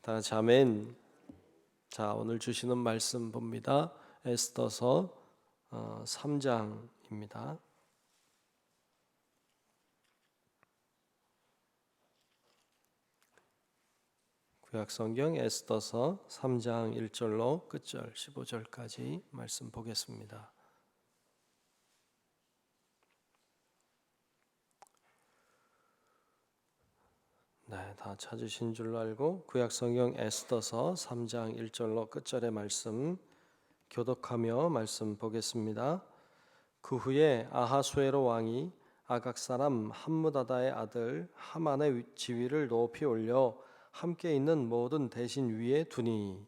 다 같이 아멘. 자, 오늘 주시는 말씀 봅니다. 에스더서 3장입니다. 구약성경 에스더서 3장 1절로 끝절 15절까지 말씀 보겠습니다. 네, 다 찾으신 줄로 알고 구약성경 에스더서 3장 1절로 끝절의 말씀 교독하며 말씀 보겠습니다. 그 후에 아하수에로 왕이 아각 사람 함무다다의 아들 하만의 지위를 높이 올려 함께 있는 모든 대신 위에 두니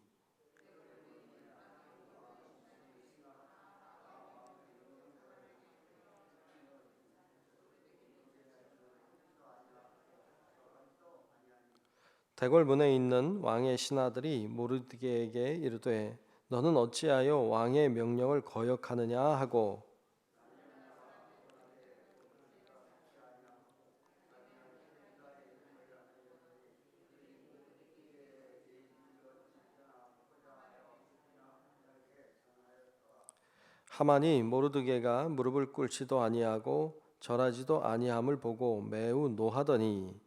대궐문에 있는 왕의 신하들이 모르드게에게 이르되 너는 어찌하여 왕의 명령을 거역하느냐 하고 하만이 모르드게가 무릎을 꿇지도 아니하고 절하지도 아니함을 보고 매우 노하더니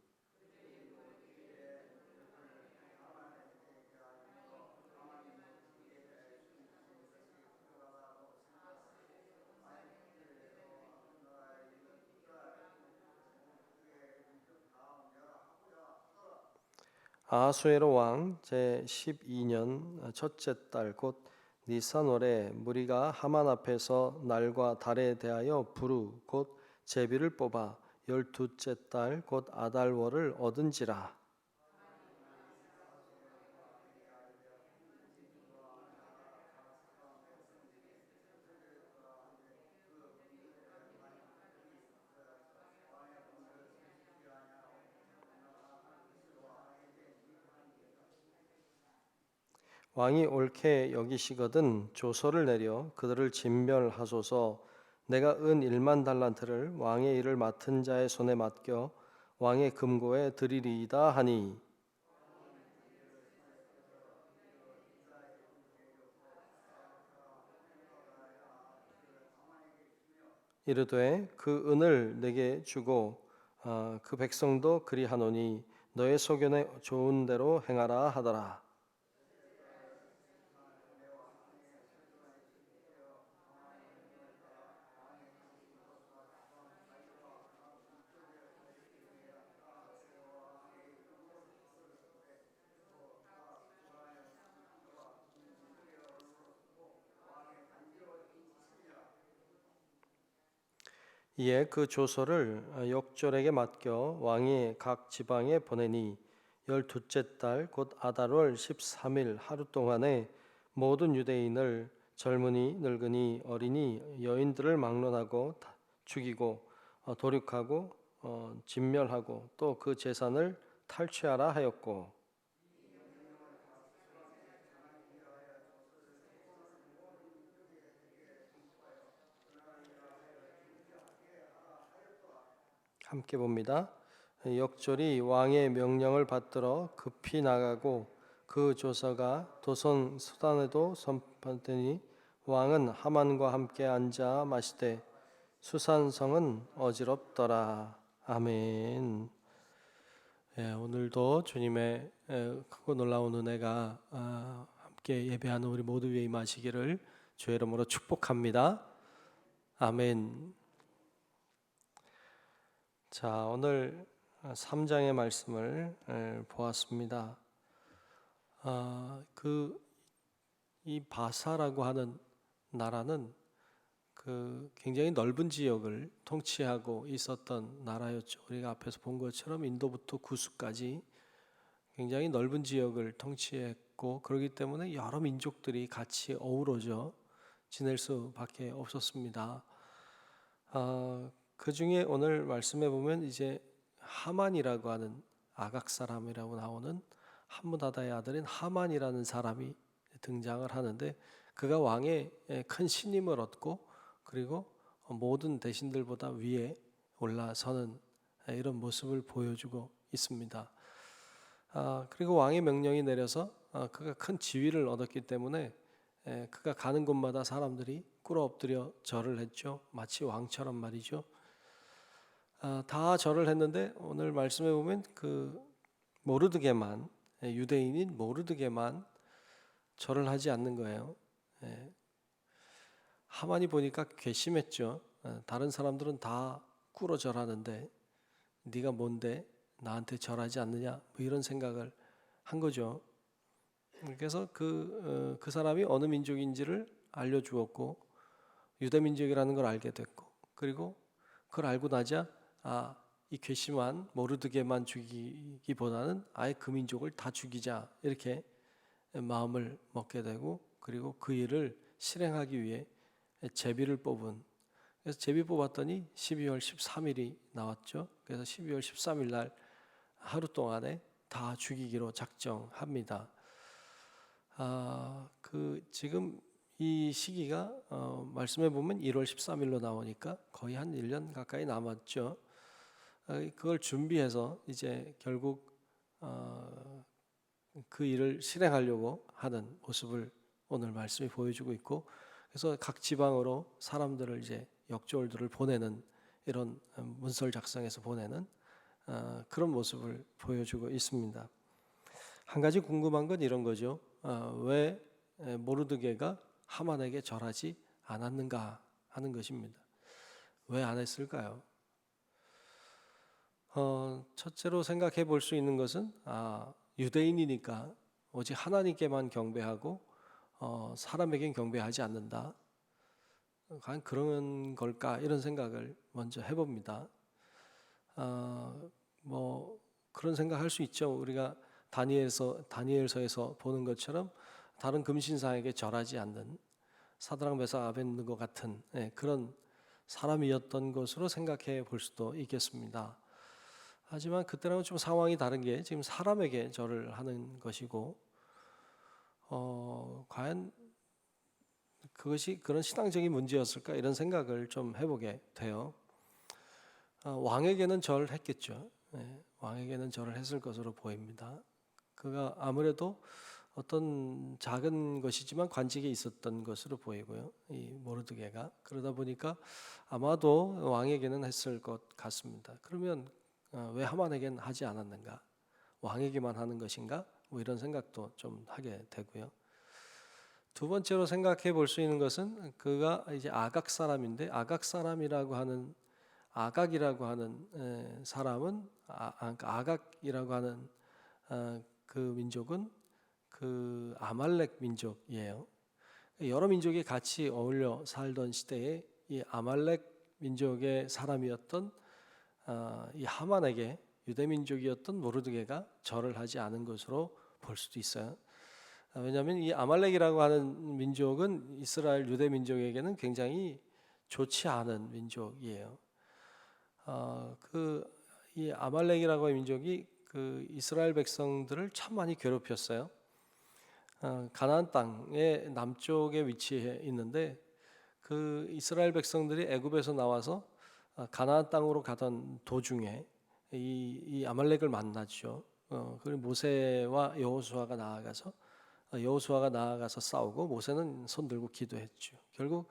아하수에로 왕 제12년 첫째 달 곧 니산월에 무리가 하만 앞에서 날과 달에 대하여 부르 곧 제비를 뽑아 12째 달 곧 아달월을 얻은지라. 왕이 옳게 여기시거든 조서를 내려 그들을 진멸하소서. 내가 은 1만 달란트를 왕의 일을 맡은 자의 손에 맡겨 왕의 금고에 드리리이다 하니 이르되 그 은을 내게 주고 그 백성도 그리하노니 너의 소견에 좋은 대로 행하라 하더라. 이에 그 조서를 역졸에게 맡겨 왕이 각 지방에 보내니 12째 달 곧 아달월 13일 하루 동안에 모든 유대인을 젊은이 늙은이 어린이 여인들을 막론하고 죽이고 도륙하고 진멸하고 또 그 재산을 탈취하라 하였고 함께 봅니다. 역졸이 왕의 명령을 받들어 급히 나가고 그 조서가 도성 수단에도 선포되니 왕은 하만과 함께 앉아 마시되 수산성은 어지럽더라. 아멘. 오늘도 주님의 크고 놀라운 은혜가 함께 예배하는 우리 모두 위에 임하시기를 주의 이름으로 축복합니다. 아멘. 자, 오늘 3장의 말씀을 보았습니다. 이 바사라고 하는 나라는 굉장히 넓은 지역을 통치하고 있었던 나라였죠. 우리가 앞에서 본 것처럼 인도부터 구스까지 굉장히 넓은 지역을 통치했고 그렇기 때문에 여러 민족들이 같이 어우러져 지낼 수밖에 없었습니다. 그 중에 오늘 말씀해 보면 이제 하만이라고 하는 아각 사람이라고 나오는 함무다다의 아들인 하만이라는 사람이 등장을 하는데 그가 왕의 큰 신임을 얻고 그리고 모든 대신들보다 위에 올라서는 이런 모습을 보여주고 있습니다. 그리고 왕의 명령이 내려서 그가 큰 지위를 얻었기 때문에 그가 가는 곳마다 사람들이 꿇어 엎드려 절을 했죠. 마치 왕처럼 말이죠. 다 절을 했는데 오늘 말씀해 보면 그 모르드게만, 유대인인 모르드게만 절을 하지 않는 거예요. 하만이 보니까 괘씸했죠. 다른 사람들은 다 꿇어 절하는데 네가 뭔데 나한테 절하지 않느냐, 뭐 이런 생각을 한 거죠. 그래서 그 사람이 어느 민족인지를 알려주었고 유대 민족이라는 걸 알게 됐고, 그리고 그걸 알고 나자 이 괘씸한 모르드게만 죽이기보다는 아예 그 민족을 다 죽이자, 이렇게 마음을 먹게 되고, 그리고 그 일을 실행하기 위해 제비를 뽑은, 그래서 제비 뽑았더니 12월 13일이 나왔죠. 그래서 12월 13일 날 하루 동안에 다 죽이기로 작정합니다. 지금 이 시기가 말씀해 보면 1월 13일로 나오니까 거의 한 1년 가까이 남았죠. 그걸 준비해서 이제 결국 그 일을 실행하려고 하는 모습을 오늘 말씀이 보여주고 있고, 그래서 각 지방으로 사람들을 이제 역졸들을 보내는, 이런 문서를 작성해서 보내는 그런 모습을 보여주고 있습니다. 한 가지 궁금한 건 이런 거죠. 왜 모르드게가 하만에게 절하지 않았는가 하는 것입니다. 왜 안 했을까요? 첫째로 생각해 볼 수 있는 것은 유대인이니까 오직 하나님께만 경배하고 사람에겐 경배하지 않는다. 과연 그런 걸까, 이런 생각을 먼저 해봅니다. 뭐 그런 생각할 수 있죠. 우리가 다니엘서에서 보는 것처럼 다른 금신상에게 절하지 않는 사드락 메삭 아벳느고 같은 그런 사람이었던 것으로 생각해 볼 수도 있겠습니다. 하지만 그때랑은 좀 상황이 다른 게 지금 사람에게 절을 하는 것이고, 과연 그것이 그런 신앙적인 문제였을까, 이런 생각을 좀 해보게 돼요. 왕에게는 절했겠죠. 왕에게는 절을 했을 것으로 보입니다. 그가 아무래도 어떤 작은 것이지만 관직에 있었던 것으로 보이고요, 이 모르드게가. 그러다 보니까 아마도 왕에게는 했을 것 같습니다. 그러면 왜 하만에게는 하지 않았는가? 왕에게만 하는 것인가? 뭐 이런 생각도 좀 하게 되고요. 두 번째로 생각해 볼 수 있는 것은 그가 이제 아각 사람인데, 아각이라고 하는 사람은 아각이라고 하는 그 민족은 그 아말렉 민족이에요. 여러 민족이 같이 어울려 살던 시대에 이 아말렉 민족의 사람이었던 이 하만에게 유대 민족이었던 모르드게가 절을 하지 않은 것으로 볼 수도 있어요. 왜냐하면 이 아말렉이라고 하는 민족은 이스라엘 유대 민족에게는 굉장히 좋지 않은 민족이에요. 이 아말렉이라고 하는 민족이 그 이스라엘 백성들을 참 많이 괴롭혔어요. 가나안 땅의 남쪽에 위치해 있는데, 그 이스라엘 백성들이 애굽에서 나와서 가나안 땅으로 가던 도중에 이 아말렉을 만났죠. 그리고 모세와 여호수아가 나아가서 싸우고, 모세는 손 들고 기도했죠. 결국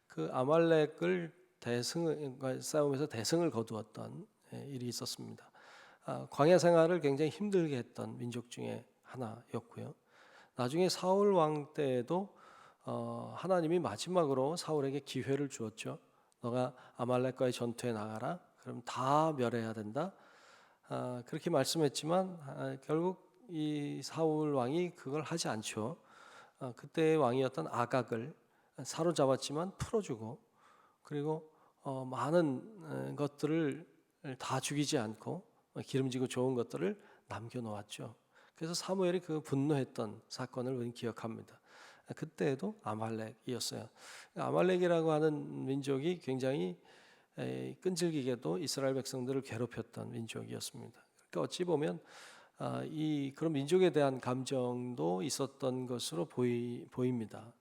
그 아말렉을 싸움에서 대승을 거두었던 일이 있었습니다. 광야 생활을 굉장히 힘들게 했던 민족 중에 하나였고요. 나중에 사울 왕 때에도 하나님이 마지막으로 사울에게 기회를 주었죠. 너가 아말렉과의 전투에 나가라. 그럼 다 멸해야 된다. 그렇게 말씀했지만 결국 이 사울 왕이 그걸 하지 않죠. 그때의 왕이었던 아각을 사로잡았지만 풀어주고, 그리고 많은 것들을 다 죽이지 않고 기름지고 좋은 것들을 남겨놓았죠. 그래서 사무엘이 그 분노했던 사건을 우리는 기억합니다. 그때도 아말렉이었어요. 아말렉이라고 하는 민족이 굉장히 끈질기게도 이스라엘 백성들을 괴롭혔던 민족이었습니다. 그러니까 어찌 보면 그런 민족에 대한 감정도 있었던 것으로 보입니다.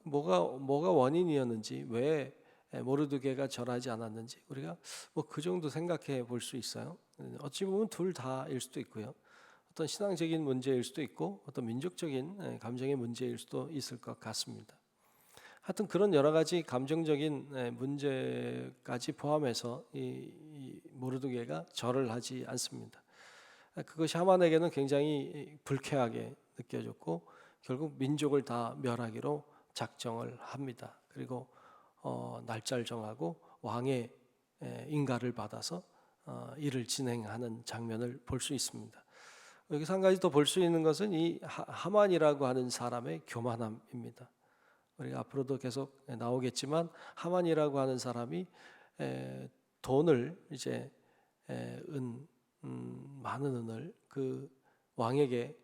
뭐가 원인이었는지, 왜 모르드게가 절하지 않았는지 우리가 뭐 그 정도 생각해 볼 수 있어요. 어찌 보면 둘 다일 수도 있고요. 어떤 신앙적인 문제일 수도 있고 어떤 민족적인 감정의 문제일 수도 있을 것 같습니다. 하여튼 그런 여러 가지 감정적인 문제까지 포함해서 이 모르드게가 절을 하지 않습니다. 그것이 하만에게는 굉장히 불쾌하게 느껴졌고 결국 민족을 다 멸하기로 작정을 합니다. 그리고 날짜를 정하고 왕의 인가를 받아서 일을 진행하는 장면을 볼 수 있습니다. 여기서 한 가지 더 볼 수 있는 것은 이 하만이라고 하는 사람의 교만함입니다. 우리가 앞으로도 계속 나오겠지만 하만이라고 하는 사람이 돈을 이제 많은 은을 그 왕에게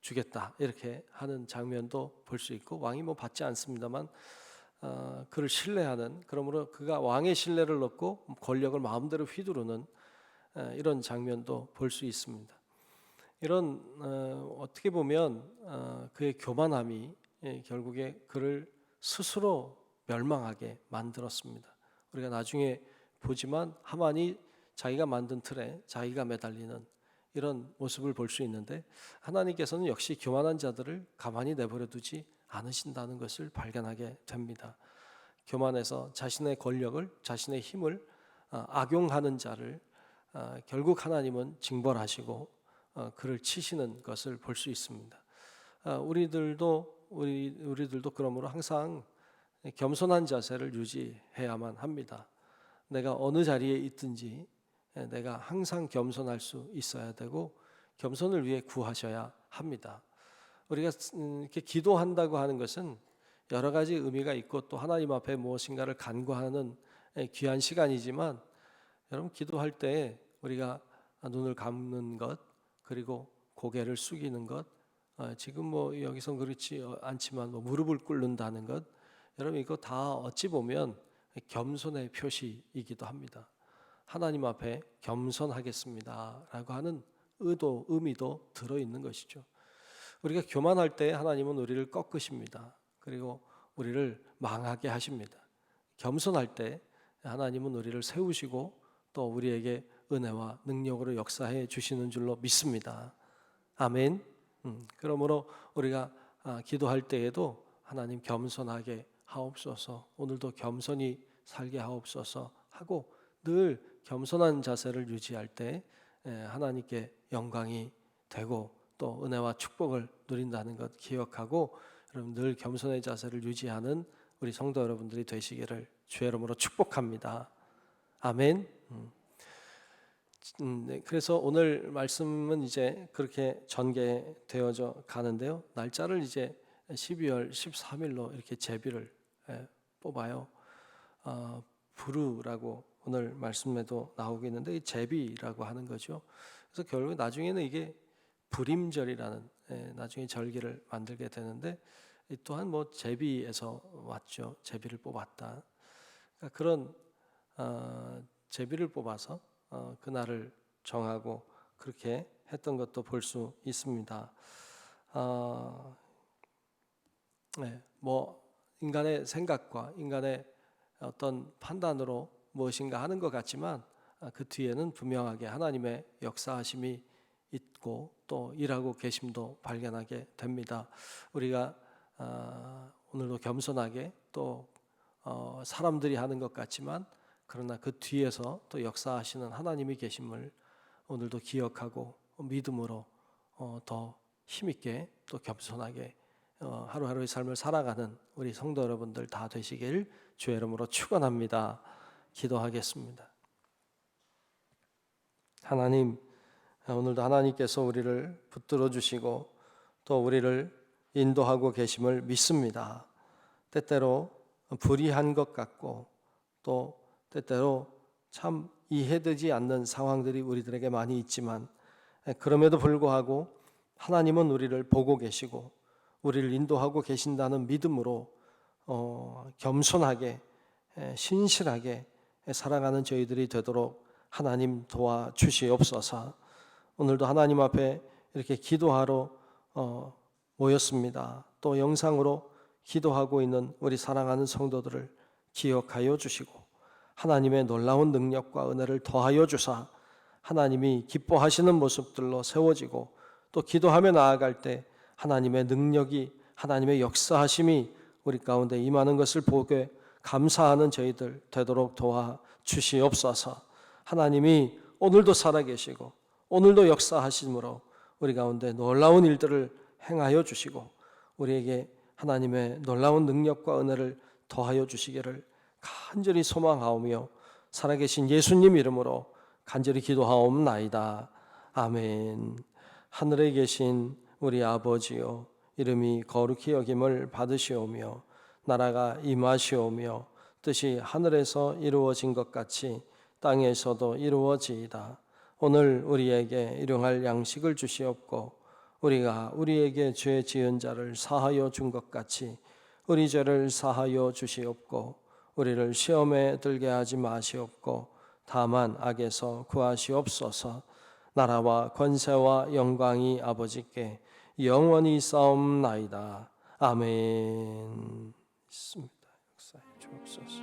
주겠다 이렇게 하는 장면도 볼 수 있고 왕이 뭐 받지 않습니다만 그를 신뢰하는, 그러므로 그가 왕의 신뢰를 얻고 권력을 마음대로 휘두르는 이런 장면도 볼 수 있습니다. 이런 어떻게 보면 그의 교만함이 결국에 그를 스스로 멸망하게 만들었습니다. 우리가 나중에 보지만 하만이 자기가 만든 틀에 자기가 매달리는 이런 모습을 볼 수 있는데 하나님께서는 역시 교만한 자들을 가만히 내버려 두지 않으신다는 것을 발견하게 됩니다. 교만해서 자신의 권력을, 자신의 힘을 악용하는 자를 결국 하나님은 징벌하시고 그를 치시는 것을 볼 수 있습니다. 우리들도 그러므로 항상 겸손한 자세를 유지해야만 합니다. 내가 어느 자리에 있든지 내가 항상 겸손할 수 있어야 되고 겸손을 위해 구하셔야 합니다. 우리가 이렇게 기도한다고 하는 것은 여러 가지 의미가 있고 또 하나님 앞에 무엇인가를 간구하는 귀한 시간이지만 여러분 기도할 때 우리가 눈을 감는 것 그리고 고개를 숙이는 것 지금 뭐 여기서 그렇지 않지만 뭐 무릎을 꿇는다는 것 여러분 이거 다 어찌 보면 겸손의 표시이기도 합니다. 하나님 앞에 겸손하겠습니다라고 하는 의미도 들어있는 것이죠. 우리가 교만할 때 하나님은 우리를 꺾으십니다. 그리고 우리를 망하게 하십니다. 겸손할 때 하나님은 우리를 세우시고 또 우리에게 은혜와 능력으로 역사해 주시는 줄로 믿습니다. 아멘. 그러므로 우리가 기도할 때에도 하나님 겸손하게 하옵소서, 오늘도 겸손히 살게 하옵소서 하고 늘 겸손한 자세를 유지할 때 하나님께 영광이 되고 또 은혜와 축복을 누린다는 것 기억하고 여러분 늘 겸손의 자세를 유지하는 우리 성도 여러분들이 되시기를 주의 이름으로 축복합니다. 아멘. 그래서 오늘 말씀은 이제 그렇게 전개되어져 가는데요. 날짜를 이제 12월 13일로 이렇게 제비를 뽑아요. 부르라고 오늘 말씀에도 나오고 있는데 이 제비라고 하는 거죠. 그래서 결국 나중에는 이게 불임절이라는 나중에 절기를 만들게 되는데 또한 뭐 제비에서 왔죠. 제비를 뽑았다. 그러니까 그런 제비를 뽑아서 그날을 정하고 그렇게 했던 것도 볼 수 있습니다. 뭐 인간의 생각과 인간의 어떤 판단으로 무엇인가 하는 것 같지만 그 뒤에는 분명하게 하나님의 역사하심이 있고 또 일하고 계심도 발견하게 됩니다. 우리가 오늘도 겸손하게 또 사람들이 하는 것 같지만 그러나 그 뒤에서 또 역사하시는 하나님이 계심을 오늘도 기억하고 믿음으로 더 힘있게 또 겸손하게 하루하루의 삶을 살아가는 우리 성도 여러분들 다 되시길 주의 이름으로 축원합니다. 기도하겠습니다. 하나님, 오늘도 하나님께서 우리를 붙들어 주시고 또 우리를 인도하고 계심을 믿습니다. 때때로 불의한 것 같고 또 때때로 참 이해되지 않는 상황들이 우리들에게 많이 있지만 그럼에도 불구하고 하나님은 우리를 보고 계시고 우리를 인도하고 계신다는 믿음으로 겸손하게 신실하게 살아가는 저희들이 되도록 하나님 도와주시옵소서. 오늘도 하나님 앞에 이렇게 기도하러 모였습니다. 또 영상으로 기도하고 있는 우리 사랑하는 성도들을 기억하여 주시고 하나님의 놀라운 능력과 은혜를 더하여 주사 하나님이 기뻐하시는 모습들로 세워지고 또 기도하며 나아갈 때 하나님의 능력이, 하나님의 역사하심이 우리 가운데 임하는 것을 보게 감사하는 저희들 되도록 도와주시옵소서. 하나님이 오늘도 살아계시고 오늘도 역사하심으로 우리 가운데 놀라운 일들을 행하여 주시고 우리에게 하나님의 놀라운 능력과 은혜를 더하여 주시기를 간절히 소망하오며 살아계신 예수님 이름으로 간절히 기도하옵나이다. 아멘. 하늘에 계신 우리 아버지여, 이름이 거룩히 여김을 받으시오며 나라가 임하시오며 뜻이 하늘에서 이루어진 것 같이 땅에서도 이루어지이다. 오늘 우리에게 일용할 양식을 주시옵고 우리가 우리에게 죄 지은 자를 사하여 준 것 같이 우리 죄를 사하여 주시옵고 우리를 시험에 들게 하지 마시옵고 다만 악에서 구하시옵소서. 나라와 권세와 영광이 아버지께 영원히 싸움나이다. 아멘. 있습니다. 역사해 주옵소서.